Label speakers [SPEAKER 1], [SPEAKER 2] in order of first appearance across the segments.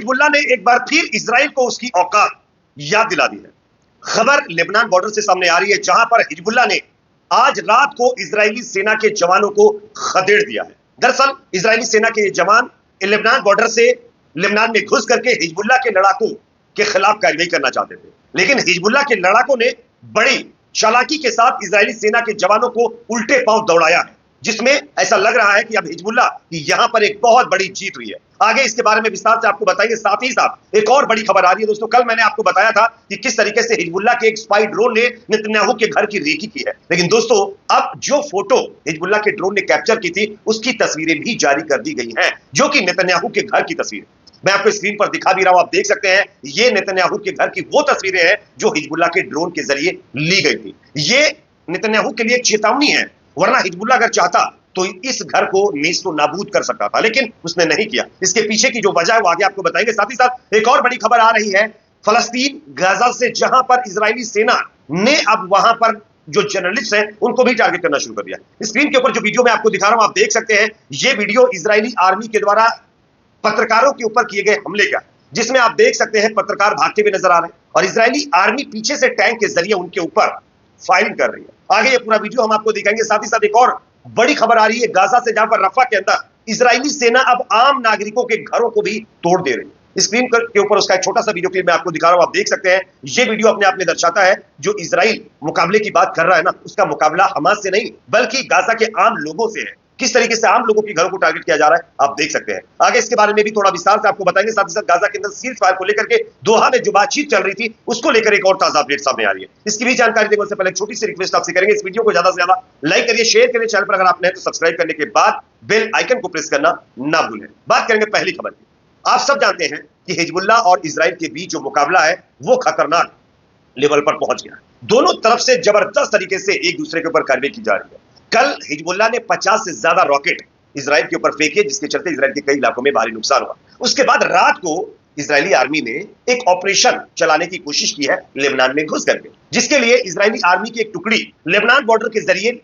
[SPEAKER 1] Hezbollah ने एक बार फिर इजराइल को उसकी औकात याद दिला दी है। खबर लेबनान बॉर्डर से सामने आ रही है, जहां पर हिजबुल्लाह ने आज रात को इजरायली सेना के जवानों को खदेड़ दिया है। दरअसल इजरायली सेना के जवान लेबनान बॉर्डर से लेबनान में घुस करके हिजबुल्लाह के लड़ाकों के खिलाफ कार्रवाई करना चाहते थे, लेकिन हिजबुल्लाह के लड़ाकों ने बड़ी चालाकी के साथ इजरायली सेना के जवानों को उल्टे पांव दौड़ाया है, जिसमें ऐसा लग रहा है कि अब हिजबुल्लाह की यहां पर एक बहुत बड़ी जीत हुई है। आगे इसके बारे में विस्तार से आपको बताएंगे। साथ ही साथ एक और बड़ी खबर आ रही है दोस्तों। कल मैंने आपको बताया था कि किस तरीके से हिजबुल्लाह के एक स्पाई ड्रोन ने नेतन्याहू के घर की रेकी की है, लेकिन दोस्तों अब जो फोटो हिजबुल्लाह के ड्रोन ने कैप्चर की थी उसकी तस्वीरें भी जारी कर दी गई हैं, जो कि नेतन्याहू के घर की तस्वीर मैं आपको स्क्रीन पर दिखा भी रहा हूं, आप देख सकते हैं। ये नेतन्याहू के घर की वो तस्वीरें हैं जो हिजबुल्लाह के ड्रोन के जरिए ली गई थी। ये नेतन्याहू के लिए एक चेतावनी है, वरना हिजबुल्लाह अगर चाहता तो इस घर को नेस्तो नाबूद कर सकता था, लेकिन उसने नहीं किया। इसके पीछे की जो वजह है वो आगे आपको बताएंगे। साथ ही साथ एक और बड़ी खबर आ रही है फलस्तीन गाजा से, जहां पर इजरायली सेना ने अब वहां पर जो जर्नलिस्ट हैं उनको भी टारगेट करना शुरू कर दिया। स्क्रीन के ऊपर जो वीडियो मैं आपको दिखा रहा हूं आप देख सकते हैं, ये वीडियो इजरायली आर्मी के द्वारा पत्रकारों के ऊपर किए गए हमले का, जिसमें आप देख सकते हैं पत्रकार भागते हुए नजर आ रहे हैं और इजरायली आर्मी पीछे से टैंक के जरिए उनके ऊपर फायरिंग कर रही है। आगे ये पूरा वीडियो हम आपको दिखाएंगे। साथ ही साथ एक और बड़ी खबर आ रही है गाजा से, जहां पर रफा के अंदर इजरायली सेना अब आम नागरिकों के घरों को भी तोड़ दे रही है। स्क्रीन के ऊपर उसका एक छोटा सा वीडियो क्लिप मैं आपको दिखा रहा हूं, आप देख सकते हैं। ये वीडियो अपने आप में दर्शाता है जो इजराइल मुकाबले की बात कर रहा है ना, उसका मुकाबला हमास से नहीं बल्कि गाजा के आम लोगों से है। किस तरीके से आम लोगों के घरों को टारगेट किया जा रहा है आप देख सकते हैं। आगे इसके बारे में भी थोड़ा विस्तार से आपको बताएंगे। साथ ही साथ गाजा के अंदर सीज फायर को लेकर के दोहा में जो बातचीत चल रही थी उसको लेकर एक और ताजा अपडेट सामने आ रही है, इसकी भी जानकारी देने से पहले एक छोटी सी रिक्वेस्ट आपसे करेंगे, इस वीडियो को ज्यादा से ज्यादा लाइक करिए, शेयर करिए, चैनल पर अगर आप नए तो सब्सक्राइब करने के बाद बेल आइकन को प्रेस करना ना भूलें। बात करेंगे पहली खबर की। आप सब जानते हैं कि हिजबुल्लाह और इजराइल के बीच जो मुकाबला है वो खतरनाक लेवल पर पहुंच गया है। दोनों तरफ से जबरदस्त तरीके से एक दूसरे के ऊपर कार्रवाई की जा रही है। कल हिजबुल्लाह ने 50 से ज्यादा रॉकेट इजराइल के ऊपर फेंके, जिसके चलते इजराइल के कई इलाकों में भारी नुकसान हुआ। उसके बाद रात को इजरायली आर्मी ने एक ऑपरेशन चलाने की कोशिश की है लेबनान में घुस करके, जिसके लिए इजरायली आर्मी की एक टुकड़ी लेबनान बॉर्डर के जरिए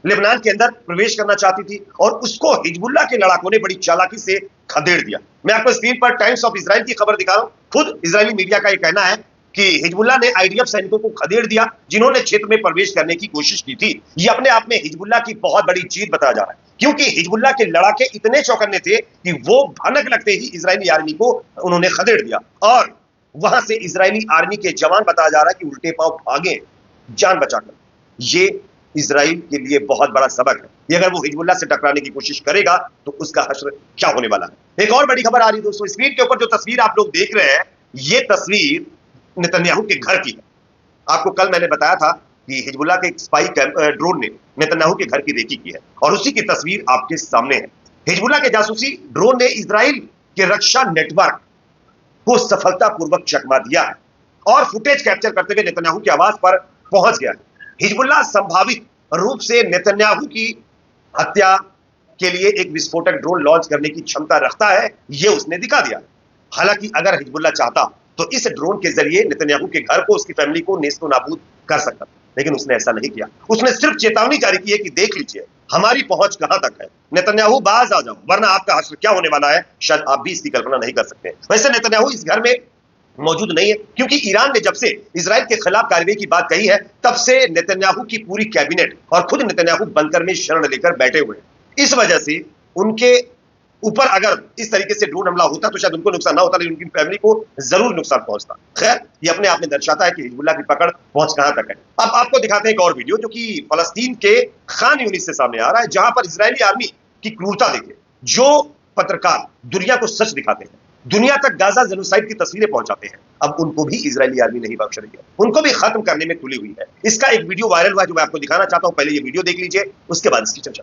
[SPEAKER 1] लेबनान के अंदर प्रवेश करना चाहती थी और उसको हिजबुल्लाह के लड़ाकों ने बड़ी चालाकी से खदेड़ दिया। मैं आपको स्क्रीन पर टाइम्स ऑफ इजराइल की खबर दिखा रहा हूं। खुद इजरायली मीडिया का यह कहना है कि हिजबुल्लाह ने आईडीएफ सैनिकों को खदेड़ दिया जिन्होंने क्षेत्र में प्रवेश करने की कोशिश की थी। यह अपने आप में हिजबुल्लाह की बहुत बड़ी जीत बताया जा रहा है, क्योंकि हिजबुल्लाह के लड़ाके इतने चौकन्ने थे कि वो भनक लगते ही इजरायली आर्मी को उन्होंने खदेड़ दिया और वहां से इजरायली आर्मी के जवान बताया जा रहा है कि उल्टे पांव भागे जान बचाकर। ये इजराइल के लिए बहुत बड़ा सबक है कि अगर वो हिजबुल्लाह से टकराने की कोशिश करेगा तो उसका हश्र क्या होने वाला है। एक और बड़ी खबर आ रही है दोस्तों। स्क्रीन के ऊपर जो तस्वीर आप लोग देख रहे हैं ये तस्वीर नेतन्याहू के घर की है। आपको कल मैंने बताया था कि हिजबुल्लाह के एक स्पाई ड्रोन ने नेतन्याहू के घर की रेकी की है और उसी की तस्वीर आपके सामने है। हिजबुल्लाह के जासूसी ड्रोन ने इजराइल के रक्षा नेटवर्क को सफलतापूर्वक चकमा दिया है और फुटेज कैप्चर करते हुए नेतन्याहू की आवाज पर पहुंच गया है। हिजबुल्लाह संभावित रूप से नेतन्याहू की हत्या के लिए एक विस्फोटक ड्रोन लॉन्च करने की क्षमता रखता है, यह उसने दिखा दिया। हालांकि अगर हिजबुल्लाह चाहता तो इस ड्रोन के जरिए नेतन्याहू के घर को, उसकी फैमिली को नेस्तो नाबूद कर सकता, लेकिन उसने ऐसा नहीं किया। उसने सिर्फ चेतावनी जारी की है कि देख लीजिए हमारी पहुंच कहां तक है, नेतन्याहू बाज आ जाओ वरना आपका हश्र क्या होने वाला है शायद आप भी इसकी कल्पना नहीं कर सकते। वैसे नेतन्याहू इस घर में मौजूद नहीं है, क्योंकि ईरान ने जब से इजराइल के खिलाफ कार्रवाई की बात कही है तब से नेतन्याहू की पूरी कैबिनेट और खुद नेतन्याहू बंकर में शरण लेकर बैठे हुए हैं। इस वजह से उनके ऊपर अगर इस तरीके से ड्रोन हमला होता तो शायद उनको नुकसान ना होता, लेकिन उनकी फैमिली को जरूर नुकसान पहुंचता। खैर ये अपने आप में दर्शाता है कि हिजबुल्लाह की पकड़ पहुंच कहां तक है। अब आपको दिखाते हैं एक और वीडियो जो कि फलस्तीन के खान यूनिस से सामने आ रहा है, जहां पर इजरायली आर्मी की क्रूरता देखिए। जो पत्रकार दुनिया को सच दिखाते हैं, दुनिया तक गाजा जेनोसाइड की तस्वीरें पहुंचाते हैं, अब उनको भी इजरायली आर्मी नहीं बख्श रही है, उनको भी खत्म करने में तुली हुई है। इसका एक वीडियो वायरल हुआ जो मैं आपको दिखाना चाहता हूं। पहले ये वीडियो देख लीजिए, उसके बाद इसकी चर्चा।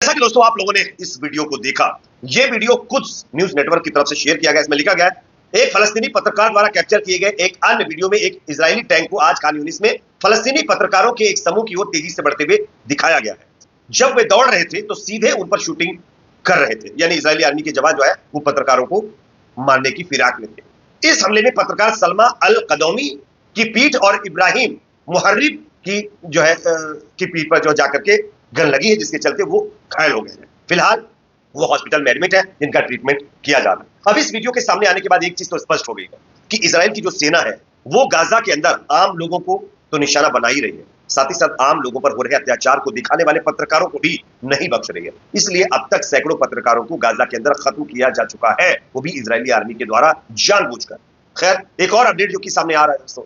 [SPEAKER 1] जैसा कि दोस्तों आप लोगों ने इस वीडियो को देखा, ये वीडियो कुछ न्यूज नेटवर्क की तरफ से शेयर किया गया। इसमें लिखा गया एक फलस्तीनी पत्रकार द्वारा कैप्चर किए गए एक अन्य वीडियो में एक इजरायली टैंक को आज खान यूनिस में फलस्तीनी पत्रकारों के एक समूह की ओर तेजी से बढ़ते हुए दिखाया गया है। जब वे दौड़ रहे थे तो सीधे उन पर शूटिंग कर रहे थे, यानी इजरायली आर्मी के जवान जो है वो पत्रकारों को मारने की फिराक में थे। इस हमले में पत्रकार सलमा अल कदौमी की पीठ और इब्राहिम मुहर्रिब की जो है की पीठ पर जो जाकर के गन लगी है, जिसके चलते वो घायल हो गए हैं। फिलहाल वो हॉस्पिटल में एडमिट है, जिनका ट्रीटमेंट किया जा रहा है। अब इस वीडियो के सामने आने के बाद एक चीज तो स्पष्ट हो गई है कि इजराइल की जो सेना है वो गाजा के अंदर आम लोगों को तो निशाना बना ही रही है, साथ ही साथ आम लोगों पर हो रहे अत्याचार को दिखाने वाले पत्रकारों को भी नहीं बख्श रही है। इसलिए अब तक सैकड़ों पत्रकारों को गाजा के अंदर खत्म किया जा चुका है, वो भी इजरायली आर्मी के द्वारा जानबूझकर। खैर, एक और अपडेट जो कि सामने आ रहा है दोस्तों,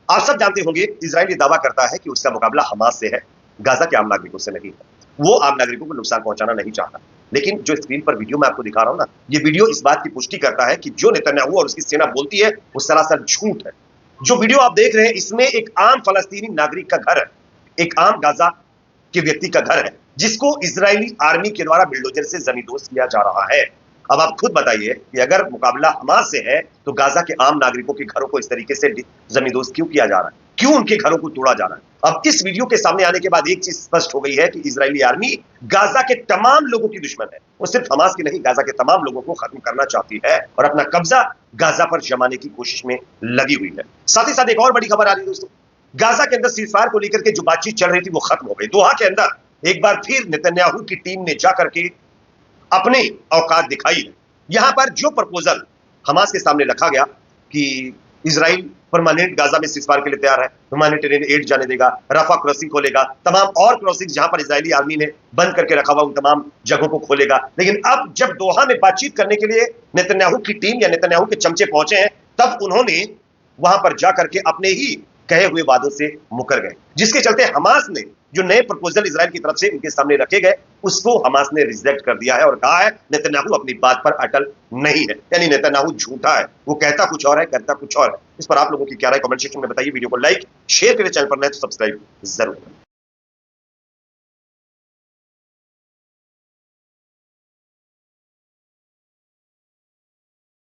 [SPEAKER 1] आप सब जानते होंगे इजराइल ये दावा करता है कि उसका मुकाबला हमास से है, गाजा के आम नागरिकों से नहीं है। वो आम नागरिकों को नुकसान पहुंचाना नहीं चाहता। लेकिन जो स्क्रीन पर वीडियो मैं आपको दिखा रहा हूं ना, ये वीडियो इस बात की पुष्टि करता है कि जो नेतन्याहू और उसकी सेना बोलती है वो सरासर झूठ है। जो वीडियो आप देख रहे हैं इसमें एक आम फलस्तीनी नागरिक का घर है, एक आम गाजा के व्यक्ति का घर है, जिसको इजरायली आर्मी के द्वारा बिल्डोजर से जमींदोज किया जा रहा है। अब आप खुद बताइए कि अगर मुकाबला हमास से है तो गाजा के आम नागरिकों के घरों को इस तरीके से जमींदोज क्यों किया जा रहा है, क्यों उनके घरों को तोड़ा जा रहा है। अब इस वीडियो के सामने आने के बाद एक चीज स्पष्ट हो गई है कि इजरायली आर्मी गाजा के तमाम लोगों की दुश्मन है। वो सिर्फ हमास की नहीं, गाजा के तमाम लोगों को खत्म करना चाहती है और अपना कब्जा गाजा पर जमाने की कोशिश में लगी हुई है। साथ ही साथ एक और बड़ी खबर आ रही है दोस्तों, गाजा के अंदर सीजफायर को लेकर के जो बातचीत चल रही थी वो खत्म हो गई। दोहा के अंदर एक बार फिर नेतन्याहू की टीम ने जाकर के अपनी औकात दिखाई है। यहां पर जो प्रपोजल हमास के सामने रखा गया कि इजराइल परमानेंट गाजा में सीजफायर के लिए तैयार है, ह्यूमैनिटेरियन एड जाने देगा, रफा क्रॉसिंग खोलेगा, तमाम और क्रॉसिंग जहां पर इजरायली आर्मी ने बंद करके रखा हुआ उन तमाम जगहों को खोलेगा। लेकिन अब जब दोहा में बातचीत करने के लिए नेतन्याहू की टीम या नेतन्याहू के चमचे पहुंचे हैं, तब उन्होंने वहां पर जाकर के अपने ही कहे हुए वादों से मुकर गए, जिसके चलते हमास ने जो नए प्रपोजल इजराइल की तरफ से उनके सामने रखे गए उसको हमास ने रिजेक्ट कर दिया है और कहा है नेतन्याहू अपनी बात पर अटल नहीं है, यानी नेतन्याहू झूठा है, वो कहता कुछ और है करता कुछ और है। इस पर आप लोगों की क्या राय कमेंट सेक्शन में बताइए। वीडियो को लाइक शेयर करें, चैनल पर नए तो सब्सक्राइब जरूर करें।